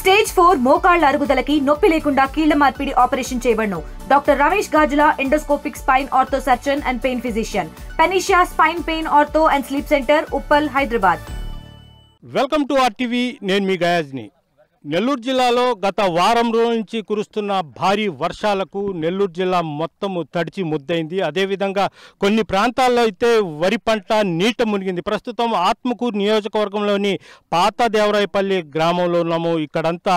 Stage 4 మోకాళ్ల అరుగుదలకి నొప్పి లేకుండా కీళ్ల మార్పిడి ఆపరేషన్ చేయబడును. Doctor Ramesh Gajula, endoscopic spine ortho surgeon and pain physician, Panacea spine pain ortho and sleep centre, Uppal, Hyderabad. Welcome to RTV. నేను మీ గయాజ్ని. నెల్లూరు జిల్లాలో గత వారం రోజుల నుంచి కురుస్తున్న భారీ వర్షాలకు నెల్లూరు జిల్లా మొత్తము తడిచి ముద్దైంది. అదేవిధంగా కొన్ని ప్రాంతాల్లో అయితే వరి పంట నీట మునిగింది. ప్రస్తుతం ఆత్మకూరు నియోజకవర్గంలోని పాత దేవరాయపల్లి గ్రామంలో ఉన్నాము. ఇక్కడంతా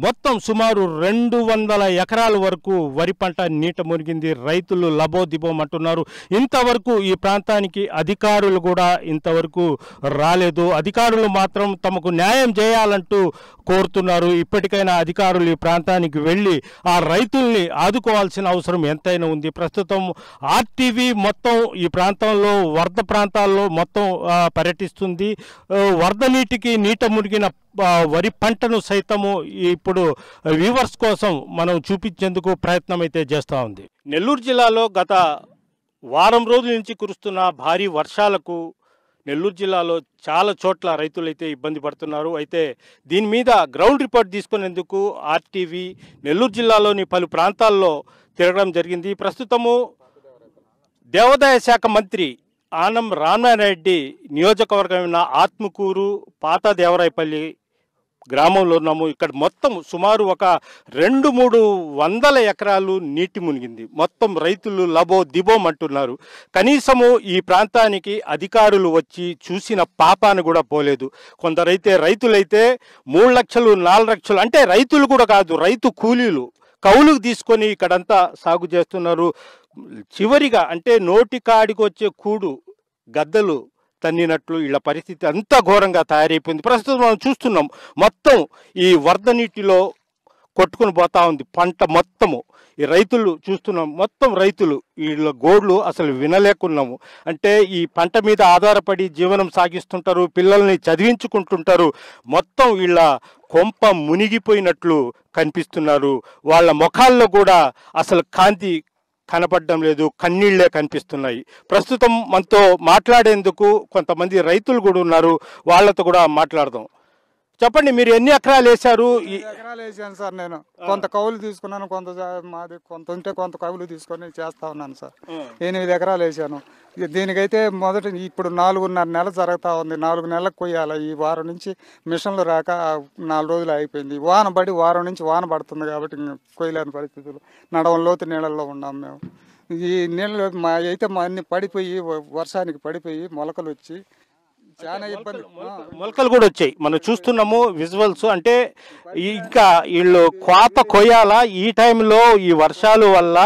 మొత్తం సుమారు 200 ఎకరాల వరకు వరి పంట నీట మునిగింది. రైతులు లబోదిబోం అంటున్నారు. ఇంతవరకు ఈ ప్రాంతానికి అధికారులు కూడా ఇంతవరకు రాలేదు. అధికారులు మాత్రం తమకు న్యాయం చేయాలంటూ కోరుతున్నారు. ఇప్పటికైనా అధికారులు ఈ ప్రాంతానికి వెళ్ళి ఆ రైతుల్ని ఆదుకోవాల్సిన అవసరం ఎంతైనా ఉంది. ప్రస్తుతం ఆర్టీవీ మొత్తం ఈ ప్రాంతంలో వరద ప్రాంతాల్లో మొత్తం పర్యటిస్తుంది. వరద నీటికి నీట మునిగిన వరి పంటను సైతము ఇప్పుడు వ్యూవర్స్ కోసం మనం చూపించేందుకు ప్రయత్నం అయితే చేస్తూ ఉంది. నెల్లూరు జిల్లాలో గత వారం రోజుల నుంచి కురుస్తున్న భారీ వర్షాలకు నెల్లూరు జిల్లాలో చాలా చోట్ల రైతులైతే ఇబ్బంది పడుతున్నారు. అయితే దీని మీద గ్రౌండ్ రిపోర్ట్ తీసుకునేందుకు ఆర్టీవీ నెల్లూరు జిల్లాలోని పలు ప్రాంతాల్లో తిరగడం జరిగింది. ప్రస్తుతము దేవాదాయ శాఖ మంత్రి ఆనం రామారెడ్డి నియోజకవర్గమైన ఆత్మకూరు పాత దేవరాయపల్లి గ్రామంలో ఉన్నాము. ఇక్కడ మొత్తం సుమారు ఒక 200-300 ఎకరాలు నీటి మునిగింది. మొత్తం రైతులు లబో దిబోం అంటున్నారు. కనీసము ఈ ప్రాంతానికి అధికారులు వచ్చి చూసిన పాపాను కూడా పోలేదు. కొందరైతే రైతులైతే 3 లక్షలు 4 లక్షలు అంటే రైతులు కూడా కాదు, రైతు కూలీలు కౌలుకు తీసుకొని ఇక్కడంతా సాగు చేస్తున్నారు. చివరిగా అంటే నోటి కాడికి వచ్చే కూడు గద్దలు తన్నినట్లు వీళ్ళ పరిస్థితి అంతా ఘోరంగా తయారైపోయింది. ప్రస్తుతం మనం చూస్తున్నాం మొత్తం ఈ వరద నీటిలో కొట్టుకుని పోతా ఉంది పంట మొత్తము. ఈ రైతులు చూస్తున్నాం, మొత్తం రైతులు వీళ్ళ గోడ్లు అసలు వినలేకున్నాము. అంటే ఈ పంట మీద ఆధారపడి జీవనం సాగిస్తుంటారు, పిల్లల్ని చదివించుకుంటుంటారు. మొత్తం వీళ్ళ కొంప మునిగిపోయినట్లు కనిపిస్తున్నారు. వాళ్ళ ముఖాల్లో కూడా అసలు కాంతి కనపడడం లేదు, కన్నీళ్లే కనిపిస్తున్నాయి. ప్రస్తుతం మనతో మాట్లాడేందుకు కొంతమంది రైతులు కూడా ఉన్నారు. వాళ్ళతో కూడా మాట్లాడదాం. చెప్పండి, మీరు ఎన్ని ఎకరాలు వేశారు? ఎకరాలు వేసాను సార్. నేను కొంత కౌలు తీసుకున్నాను, కొంత మాది కొంత ఉంటే కొంత కౌలు తీసుకొని చేస్తా ఉన్నాను సార్. 8 ఎకరాలు వేసాను. దీనికైతే ఇప్పుడు 4.5 నెలలు జరుగుతూ ఉంది. 4 నెలలకు కొయ్యాలి. ఈ వారం నుంచి మిషన్లు రాక 4 రోజులు అయిపోయింది. వాన పడి వారం నుంచి వాన పడుతుంది కాబట్టి కొయ్యలేని పరిస్థితులు. లోతు నీళ్ళల్లో ఉన్నాం మేము. ఈ నీళ్ళు మా అన్ని పడిపోయి వర్షానికి పడిపోయి మొలకలు వచ్చి చాలా ఇబ్బంది. మొలకలు కూడా వచ్చాయి, మనం చూస్తున్నాము విజువల్స్. అంటే ఇంకా వీళ్ళు కోత కొయ్యాలా ఈ టైంలో ఈ వర్షాలు వల్ల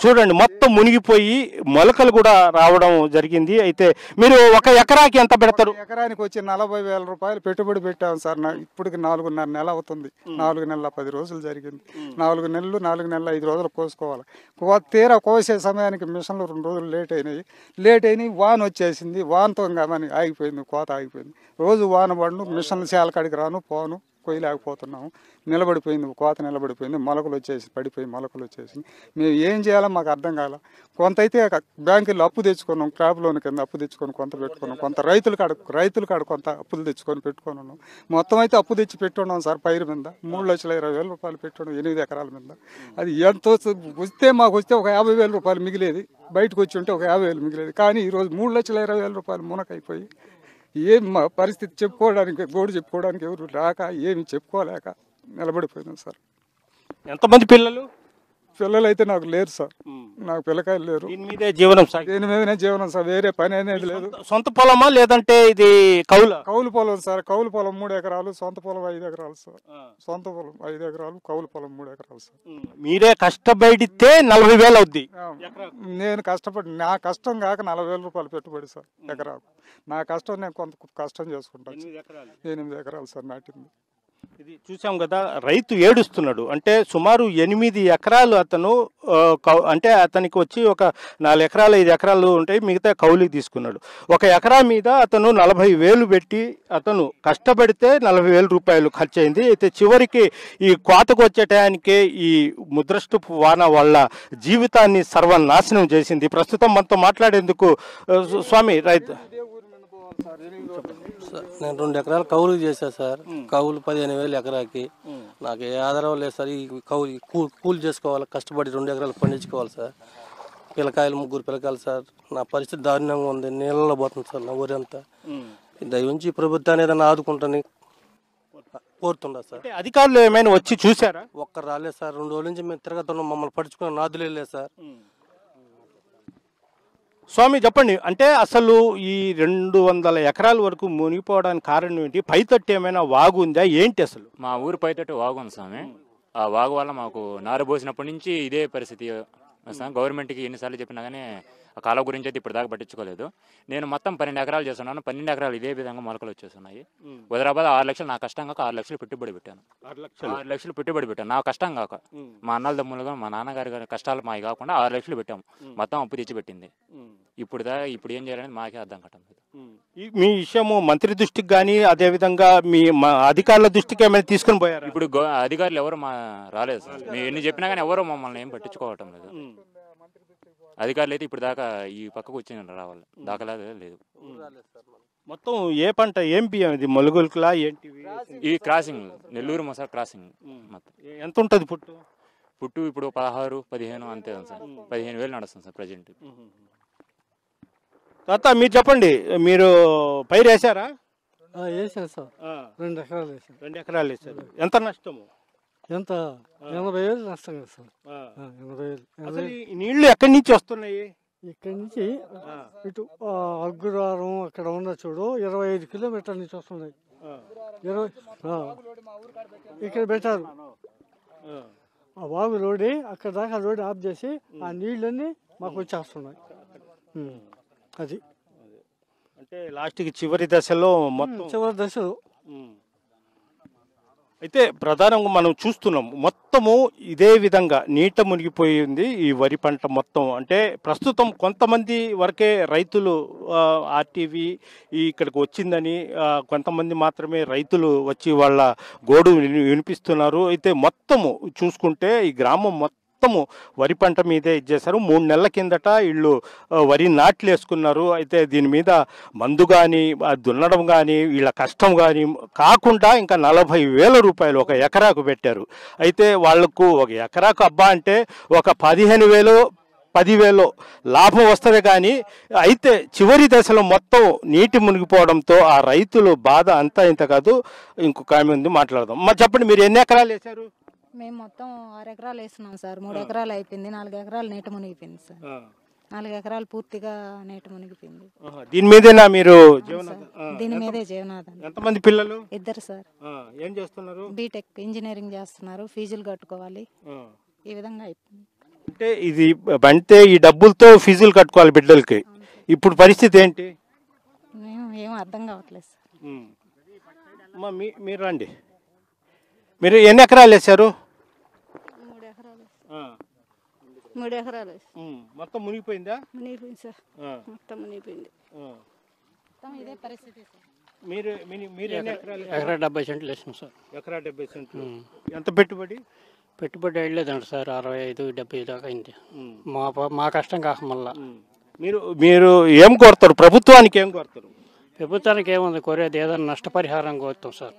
చూడండి మొత్తం మునిగిపోయి మొలకలు కూడా రావడం జరిగింది. అయితే మీరు ఒక ఎకరాకి ఎంత పెడతారు? ఎకరానికి వచ్చి 40,000 రూపాయలు పెట్టుబడి పెట్టాము సార్. ఇప్పటికి 4.5 నెల అవుతుంది. 4 నెలల 10 రోజులు జరిగింది. 4 నెలలు 4 నెలల 5 రోజులు కోసుకోవాలి. తీరా కోసే సమయానికి మిషన్లు 2 రోజులు లేట్ అయినాయి. వాన వచ్చేసింది. వానతో కానీ ఆగిపోయింది, కోత ఆగిపోయింది. రోజు వాన పడును, మిషన్లు చేల కాడికి రాను పోను, కొయ్యలేకపోతున్నాము. నిలబడిపోయింది, కోత నిలబడిపోయింది. మొలకలు వచ్చేసి పడిపోయి మొలకలు వచ్చేసి మేము ఏం చేయాలో మాకు అర్థం కాల. కొంత అయితే బ్యాంకుల్లో అప్పు తెచ్చుకున్నాం, క్రాప్ లోన్ కింద అప్పు తెచ్చుకొని కొంత పెట్టుకున్నాం. కొంత రైతుల కాడ కొంత అప్పులు తెచ్చుకొని పెట్టుకొని ఉన్నాం. మొత్తం అయితే అప్పు తెచ్చి పెట్టున్నాం సార్. పైరు మీద 3,20,000 రూపాయలు పెట్టున్నాం 8 ఎకరాల మీద. అది ఎంతో వస్తే మాకు వస్తే ఒక 50,000 రూపాయలు మిగిలేది. బయటకు వచ్చి ఉంటే ఒక 50,000 మిగిలేది. కానీ ఈరోజు 3,20,000 రూపాయలు మునకైపోయి ఏం మా పరిస్థితి చెప్పుకోవడానికి, గోడు చెప్పుకోవడానికి ఎవరు రాక ఏమి చెప్పుకోలేక నిలబడిపోయినాం సార్. ఎంతమంది పిల్లలు? పిల్లలు అయితే నాకు లేరు సార్. నాకు పిల్లకాయలు లేరు. దీని మీదే జీవనం సార్. వేరే పని అనేది లేదు. సొంత పొలమా లేదంటే ఇది కౌలు పొలం సార్. కౌలు పొలం 3 ఎకరాలు, సొంత పొలం 5 ఎకరాలు సార్. సొంత పొలం 5 ఎకరాలు, కౌలు పొలం 3 ఎకరాలు సార్. మీరే కష్టపడితే 40,000 అవుద్ది. నేను కష్టపడి నా కష్టం కాక 40,000 రూపాయలు పెట్టుబడి సార్ ఎకరాకు. నా కష్టం నేను కొంత కష్టం చేసుకుంటాను. 8 ఎకరాలు సార్ నాటింది. ఇది చూసాం కదా, రైతు ఏడుస్తున్నాడు. అంటే సుమారు 8 ఎకరాలు అతను అంటే అతనికి వచ్చి ఒక 4 ఎకరాలు 5 ఎకరాలు ఉంటాయి, మిగతా కౌలుకి తీసుకున్నాడు. ఒక ఎకరా మీద అతను 40,000 పెట్టి అతను కష్టపడితే 40,000 రూపాయలు ఖర్చు అయింది. అయితే చివరికి ఈ కోతకు వచ్చే టయానికే ఈ ముద్రష్టపు వాన వాళ్ళ జీవితాన్ని సర్వనాశనం చేసింది. ప్రస్తుతం మనతో మాట్లాడేందుకు స్వామి రైతు నేను 2 ఎకరాలు కౌలు చేశా సార్. కౌలు 15,000 ఎకరాకి. నాకు ఏ ఆధారం లేదు సార్. ఈ కూలి చేసుకోవాలి, కష్టపడి 2 ఎకరాలు పండించుకోవాలి సార్. పిల్లకాయలు 3 పిల్లకాయలు సార్. నా పరిస్థితి దారుణంగా ఉంది, నీళ్ళలో పోతుంది సార్ నా ఊరంతా. దయవుంచి ప్రభుత్వాన్ని ఏదైనా ఆదుకుంటాను కోరుతుండా సార్. అధికారులు ఏమైనా వచ్చి చూసారా? ఒక్కరు రాలేదు సార్. 2 రోజుల నుంచి మేము తిరగతున్నాం, మమ్మల్ని పడుచుకున్న నాదులే లేదు సార్. స్వామి చెప్పండి, అంటే అసలు ఈ 200 ఎకరాల వరకు మునిగిపోవడానికి కారణం ఏంటి? పైతట్టు ఏమైనా వాగు ఉందా ఏంటి అసలు? మా ఊరు పైతట్టు వాగు ఉంది స్వామి. ఆ వాగు వల్ల మాకు నారు పోసినప్పటి నుంచి ఇదే పరిస్థితి. గవర్నమెంట్కి ఎన్నిసార్లు చెప్పినా కానీ ఆ కాలువ గురించి అయితే ఇప్పుడు దాకా పట్టించుకోలేదు. నేను మొత్తం 12 ఎకరాలు చేస్తున్నాను. 12 ఎకరాలు ఇదే విధంగా మొలకలు వచ్చేస్తున్నాయి. హైదరాబాద్ 6 లక్షలు నా కష్టం కాక 6 లక్షలు పెట్టుబడి పెట్టాను. 6 లక్షలు పెట్టుబడి పెట్టాను నా కష్టం కాక. మా అన్నల దమ్ములుగా మా నాన్నగారి కష్టాలు మావి కాకుండా 6 లక్షలు పెట్టాము. మొత్తం అప్పు తెచ్చి పెట్టింది. ఇప్పుడు ఏం చేయాలనేది మాకే అర్థం కావట్లేదు. మీ విషయము మంత్రి దృష్టికి కానీ అదేవిధంగా మీ అధికారుల దృష్టికి ఏమైనా తీసుకుని పోయారు? ఇప్పుడు అధికారులు ఎవరు రాలేదు సార్. మేము ఎన్ని చెప్పినా కానీ ఎవరు మమ్మల్ని ఏం పట్టించుకోవటం లేదు. అధికారులు అయితే ఇప్పుడు దాకా ఈ పక్కకు వచ్చి రావాలి దాఖలా లేదు. మొత్తం ఏ పంట ఏం బియ్యం ఇది? మొలుగులకులా ఏంటివి? ఈ క్రాసింగ్ నెల్లూరు మసా క్రాసింగ్. మొత్తం ఎంత ఉంటుంది పుట్టు? ఇప్పుడు 16-15 అంతే సార్. 15,000 నడుస్తుంది సార్ ప్రజెంట్. తాత మీరు చెప్పండి, మీరు పైరు వేసారా? వేసాను సార్. 2 ఎకరాలు వేసాను. 2 ఎకరాలు వేసారు. ఎంత నష్టము? ఎంత 80,000 నష్టం కదా సార్. 80,000. అసలు ఈ నీళ్లు ఎక్కడి నుంచి వస్తున్నాయి? ఇక్కడి నుంచి ఇటు అగ్గురారం అక్కడ ఉన్న చూడు 25 కిలోమీటర్ల నుంచి వస్తున్నాయి. 20 ఇక్కడ పెట్టారు. ఆ వాగు రోడ్డు అక్కడ దాకా రోడ్డు ఆఫ్ చేసి ఆ నీళ్ళన్నీ మాకు వచ్చేస్తున్నాయి. అది అంటే లాస్ట్కి చివరి దశలో మొత్తం చివరి దశలో అయితే ప్రధానంగా మనం చూస్తున్నాం మొత్తము ఇదే విధంగా నీట మునిగిపోయింది ఈ వరి పంట మొత్తం. అంటే ప్రస్తుతం కొంతమంది వరకే రైతులు ఆర్టీవీ ఇక్కడికి వచ్చిందని కొంతమంది మాత్రమే రైతులు వచ్చి వాళ్ళ గోడు వినిపిస్తున్నారు. అయితే మొత్తము చూసుకుంటే ఈ గ్రామం మొత్తము వరి పంట మీదే ఇచ్చేశారు. 3 నెలల కిందట వీళ్ళు వరి నాట్లు వేసుకున్నారు. అయితే దీని మీద మందు కానీ దున్నడం కానీ వీళ్ళ కష్టం కానీ కాకుండా ఇంకా 40,000 రూపాయలు ఒక ఎకరాకు పెట్టారు. అయితే వాళ్లకు ఒక ఎకరాకు అబ్బా అంటే ఒక 15,000 10,000 లాభం వస్తుంది కానీ అయితే చివరి దశలో మొత్తం నీటి మునిగిపోవడంతో ఆ రైతులు బాధ అంతా ఇంత కాదు. ఇంకొక ఆమె ఉంది, మాట్లాడదాం. మరి చెప్పండి, మీరు ఎన్ని ఎకరాలు వేశారు? మేము మొత్తం 6 ఎకరాలు వేస్తున్నాం సార్. 3 ఎకరాలు అయిపోయింది. 4 ఎకరాలు నీట మునిగిపోయింది సార్. 4 ఎకరాలు పూర్తిగా నీట మునిగిపోయింది. దీని మీదేనా మీరు? దీని మీదే జీవనాధారం. ఎంతమంది పిల్లలు? 2 సార్. ఏం చేస్తున్నారు? బీటెక్ ఇంజనీరింగ్ చేస్తున్నారు. ఫీజులు కట్టుకోవాలి. ఈ విధంగా అయిపోయింది. అంటే ఇది అంటే ఈ డబ్బులతో ఫీజులు కట్టుకోవాలి బిడ్డలకి. ఇప్పుడు పరిస్థితి ఏంటి? మేము ఏం అర్థం కావట్లేదు సార్. మీరు రండి. మీరు ఎన్ని ఎకరాలు వేశారు? 3 ఎకరాలు. 3 ఎకరాలు. మొత్తం మునిగిపోయిందా? మునిగిపోయింది సార్. మొత్తం మునిగిపోయింది. ఇదే పరిస్థితి సార్. మీరు ఎన్ని ఎకరాలు? ఎకరా 70 సెంట్లు వేసాం సార్. ఎకరా 70 సెంట్లు. ఎంత పెట్టుబడి? పెట్టుబడి వెళ్ళలేదండి సార్. 65-70 దాకా అయింది. మా కష్టం కాక మళ్ళా. మీరు ఏం కోరుతారు? ప్రభుత్వానికి ఏం కోరుతారు? ప్రభుత్వానికి ఏముంది కోరేది, ఏదైనా నష్టపరిహారం కోరుతాం సార్.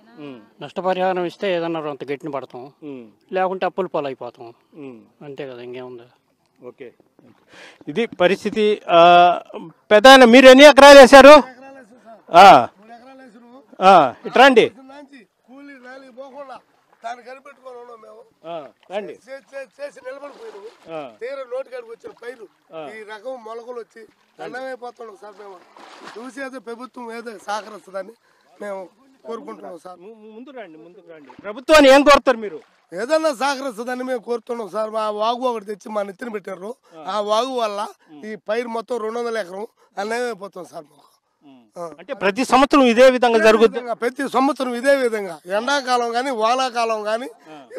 నష్టపరిహారం ఇస్తే ఏదన్నా అంత గట్టిన పడతాం, లేకుంటే అప్పుల పాలు అయిపోతాం. అంతే కదా, ఇంకేముంది. ఓకే, ఇది పరిస్థితి. పెద్ద మీరు ఎన్ని ఎకరాలు వేశారు? ఇట్రండి. దాన్ని కనిపెట్టుకోవాలి మేము చేసి నిలబడిపోయినాము. తీర నోటి కాడికి వచ్చిన పైరు ఈ రకం మొలకలు వచ్చి అన్నమైపోతున్నాం సార్. మేము చూసి ఏదో ప్రభుత్వం ఏదో సహకరిస్తుందని మేము కోరుకుంటున్నాం సార్. ముందుకు రండి. ప్రభుత్వాన్ని ఏం కోరుతారు మీరు? ఏదన్నా సహకరిస్తుందని మేము కోరుతున్నాం సార్. మా వాగు ఒకటి తెచ్చి మా నెత్తిన పెట్టారు. ఆ వాగు వల్ల ఈ పైరు మొత్తం 200 ఎకరం అన్నమైపోతాం సార్. మాకు అంటే ప్రతి సంవత్సరం ఇదే విధంగా జరుగుతుంది. ప్రతి సంవత్సరం ఇదే విధంగా, ఎండాకాలం కానీ వానాకాలం కానీ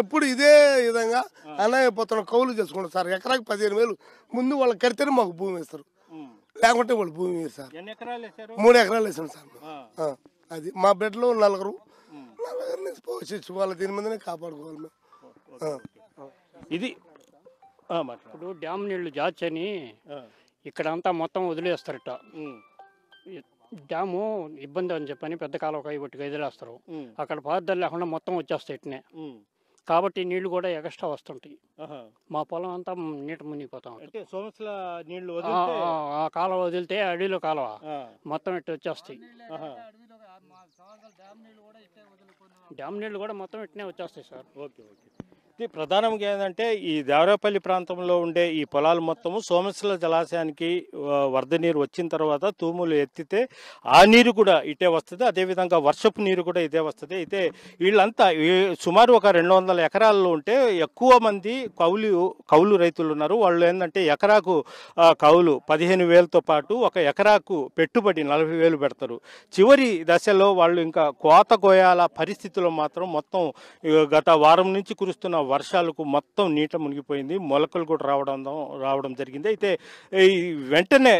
ఎప్పుడు ఇదే విధంగా అన్నమైపోతున్నాం. కౌలు చేసుకుంటాం సార్. ఎకరాకి 15,000 ముందు వాళ్ళు కడితేనే మాకు భూమి ఇస్తారు, లేకుంటే వాళ్ళు భూమి ఇస్తారు సార్. 3 ఎకరాలు వేసాను సార్. అది మా బిడ్డలు 4 పోషించుకోవాలి. దీని మీదనే కాపాడుకోవాలి మేము. ఇది ఇప్పుడు డ్యామ్ నీళ్లు జాచని ఇక్కడంతా మొత్తం వదిలేస్తారట. డ్యాము ఇబ్బంది అని చెప్పని పెద్ద కాలువ కైబట్టుకు వదిలేస్తారు. అక్కడ పారుదల లేకుండా మొత్తం వచ్చేస్తాయి. ఇట్నే కాబట్టి నీళ్లు కూడా ఎక్స్ట్రా వస్తుంటాయి. మా పొలం అంతా నీట మునిగిపోతాం. అంటే సోమశిల నీళ్లు ఆ కాలువ వదిలితే అడవిలో కాలువ మొత్తం ఇట్టు వచ్చేస్తాయి. డ్యామ్ నీళ్లు కూడా మొత్తం ఇట్నే వచ్చేస్తాయి సార్. Okay okay. ఇది ప్రధానంగా ఏంటంటే ఈ దేవరాపల్లి ప్రాంతంలో ఉండే ఈ పొలాలు మొత్తము సోమశిల జలాశయానికి వరద నీరు వచ్చిన తర్వాత తూములు ఎత్తితే ఆ నీరు కూడా ఇటే వస్తుంది, అదేవిధంగా వర్షపు నీరు కూడా ఇదే వస్తుంది. అయితే వీళ్ళంతా సుమారు ఒక 200 ఎకరాల్లో ఉంటే ఎక్కువ మంది కౌలు రైతులు ఉన్నారు. వాళ్ళు ఏంటంటే ఎకరాకు కౌలు 15,000తో పాటు ఒక ఎకరాకు పెట్టుబడి 40,000 పెడతారు. చివరి దశలో వాళ్ళు ఇంకా కోత కోయాల పరిస్థితిలో మాత్రం మొత్తం గత వారం నుంచి కురుస్తున్న వర్షాలకు మొత్తం నీట మునిగిపోయింది. మొలకలు కూడా రావడం జరిగింది. అయితే ఈ వెంటనే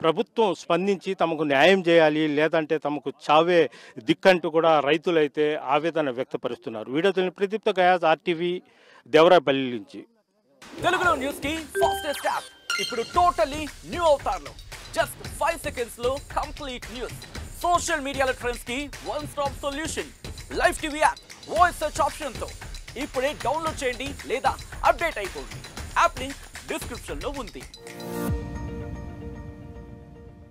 ప్రభుత్వం స్పందించి తమకు న్యాయం చేయాలి, లేదంటే తమకు చావే దిక్కంటూ కూడా రైతులైతే ఆవేదన వ్యక్తపరుస్తున్నారు. వీడియో ప్రదీప్తో గయాజ్, RTV, దేవరాపల్లి నుంచి. తెలుగులో న్యూస్ కి ఫాస్టెస్ట్ యాప్ ఇప్పుడు టోటల్లీ న్యూ అవతార్లో జస్ట్ 5 సెకండ్స్ లో కంప్లీట్ న్యూస్. సోషల్ మీడియాలో ట్రెండ్స్ కి one stop solution. Live TV app voice search option తో ఇప్పుడే డౌన్లోడ్ చేయండి లేదా అప్డేట్ అయిపోండి. యాప్ లింక్ డిస్క్రిప్షన్ లో ఉంది.